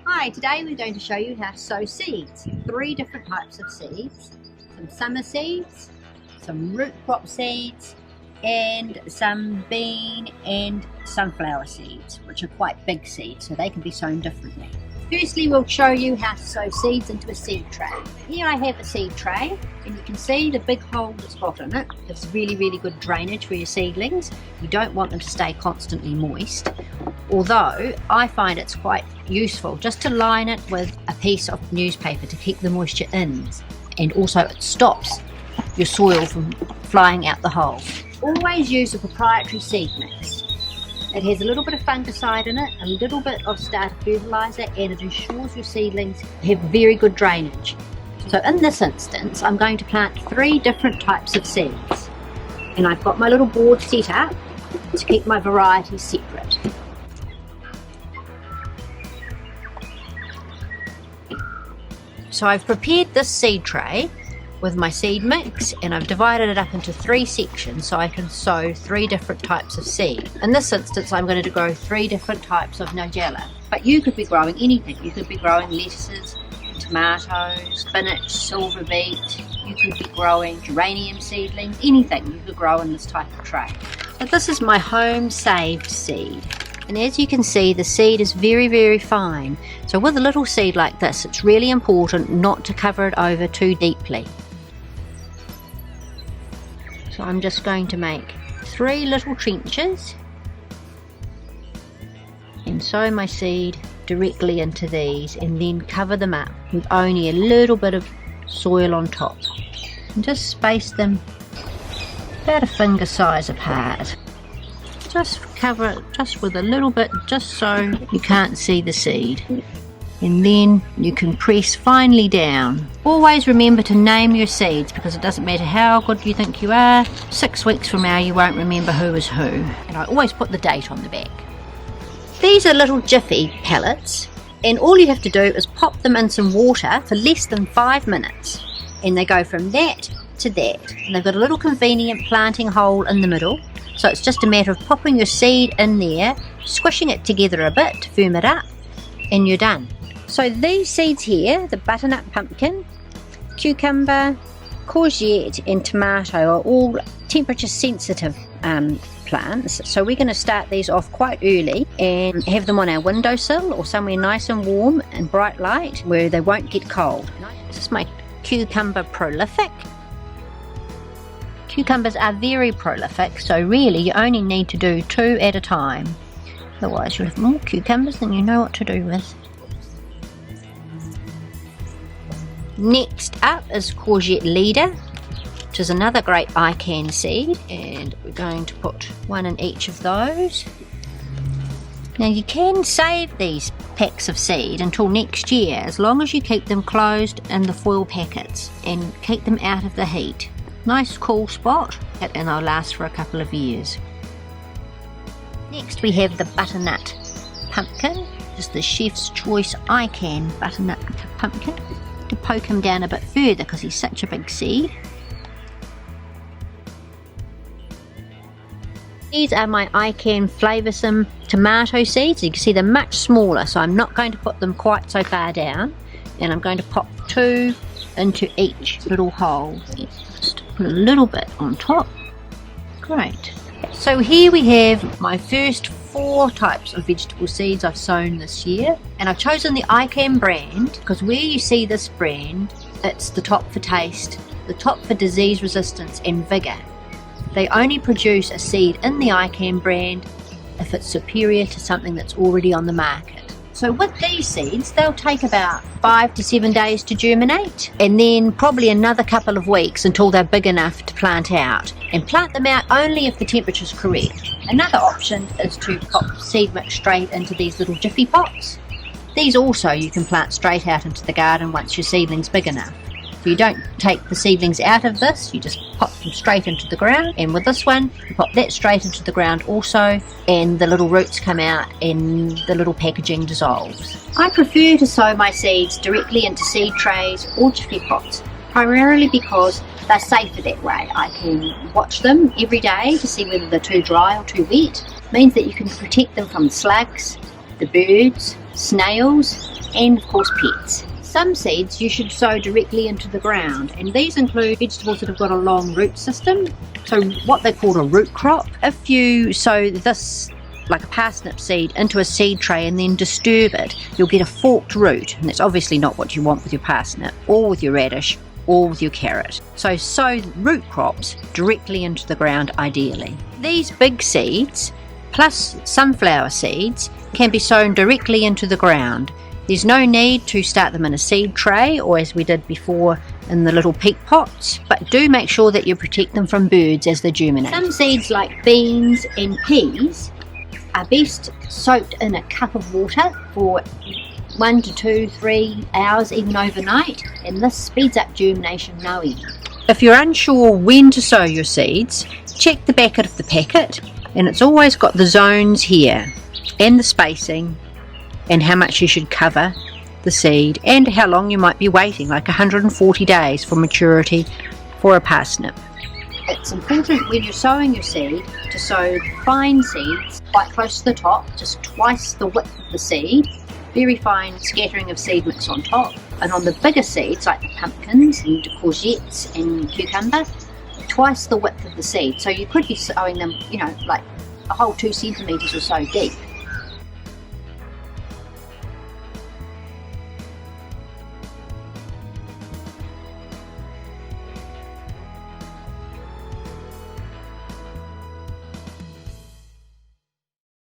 Hi, today we're going to show you how to sow seeds. 3 different types of seeds. Some summer seeds, some root crop seeds, and some bean and sunflower seeds, which are quite big seeds, so they can be sown differently. Firstly, we'll show you how to sow seeds into a seed tray. Here I have a seed tray, and you can see the big hole that's got in it. It's really good drainage for your seedlings. You don't want them to stay constantly moist, although I find it's quite useful just to line it with a piece of newspaper to keep the moisture in, and also it stops your soil from flying out the hole. Always use a proprietary seed mix. It has a little bit of fungicide in it, a little bit of starter fertilizer, and it ensures your seedlings have very good drainage. So in this instance, I'm going to plant 3 different types of seeds. And I've got my little board set up to keep my varieties separate. So I've prepared this seed tray with my seed mix, and I've divided it up into 3 sections so I can sow 3 different types of seed. In this instance, I'm going to grow 3 different types of nigella, but you could be growing anything. You could be growing lettuces, tomatoes, spinach, silver beet. You could be growing geranium seedlings, anything you could grow in this type of tray. So this is my home saved seed. And as you can see, the seed is very fine. So with a little seed like this, it's really important not to cover it over too deeply. So I'm just going to make 3 little trenches and sow my seed directly into these, and then cover them up with only a little bit of soil on top. And just space them about a finger size apart. Just cover it just with a little bit, just so you can't see the seed. And then you can press finely down. Always remember to name your seeds, because it doesn't matter how good you think you are, 6 weeks from now you won't remember who is who. And I always put the date on the back. These are little Jiffy Pellets, and all you have to do is pop them in some water for less than 5 minutes. And they go from that to that. And they've got a little convenient planting hole in the middle. So it's just a matter of popping your seed in there, squishing it together a bit to firm it up, and you're done. So these seeds here, the butternut pumpkin, cucumber, courgette and tomato, are all temperature sensitive plants. So we're going to start these off quite early and have them on our windowsill or somewhere nice and warm and bright light where they won't get cold. This is my cucumber prolific. Cucumbers are very prolific, so really you only need to do 2 at a time. Otherwise you'll have more cucumbers than you know what to do with. Next up is courgette leader, which is another great ICAN seed, and we're going to put 1 in each of those. Now you can save these packs of seed until next year, as long as you keep them closed in the foil packets and keep them out of the heat. Nice cool spot, and they'll last for a couple of years. Next we have the butternut pumpkin, just the Chef's Choice ICAN butternut pumpkin. To poke him down a bit further because he's such a big seed. These are my ICAN flavoursome tomato seeds. You can see they're much smaller, so I'm not going to put them quite so far down, and I'm going to pop 2 into each little hole. Just put a little bit on top. Great. So here we have my first 4 types of vegetable seeds I've sown this year, and I've chosen the ICAN brand because where you see this brand, it's the top for taste, the top for disease resistance and vigour. They only produce a seed in the ICAN brand if it's superior to something that's already on the market. So with these seeds, they'll take about 5 to 7 days to germinate, and then probably another couple of weeks until they're big enough to plant out. And plant them out only if the temperature's correct. Another option is to pop seed mix straight into these little Jiffy pots. These also you can plant straight out into the garden once your seedling's big enough. So you don't take the seedlings out of this, you just pop them straight into the ground, and with this one you pop that straight into the ground also, and the little roots come out and the little packaging dissolves. I prefer to sow my seeds directly into seed trays or Jiffy pots, primarily because they're safer that way. I can watch them every day to see whether they're too dry or too wet. It means that you can protect them from slugs the birds, snails, and of course pets. Some seeds you should sow directly into the ground, and these include vegetables that have got a long root system, so what they call a root crop. If you sow this, like a parsnip seed, into a seed tray and then disturb it, you'll get a forked root, and that's obviously not what you want with your parsnip, or with your radish, or with your carrot. So sow root crops directly into the ground ideally. These big seeds, plus sunflower seeds, can be sown directly into the ground. There's no need to start them in a seed tray, or as we did before in the little peat pots, but do make sure that you protect them from birds as they germinate. Some seeds like beans and peas are best soaked in a cup of water for 1 to 2, 3 hours, even overnight, and this speeds up germination no end. If you're unsure when to sow your seeds, check the back of the packet, and it's always got the zones here, and the spacing, and how much you should cover the seed, and how long you might be waiting, like 140 days for maturity for a parsnip. It's important when you're sowing your seed to sow fine seeds quite close to the top, just twice the width of the seed, very fine scattering of seed mix on top, and on the bigger seeds like the pumpkins and courgettes and cucumber, twice the width of the seed. So you could be sowing them, like a whole 2 centimetres or so deep.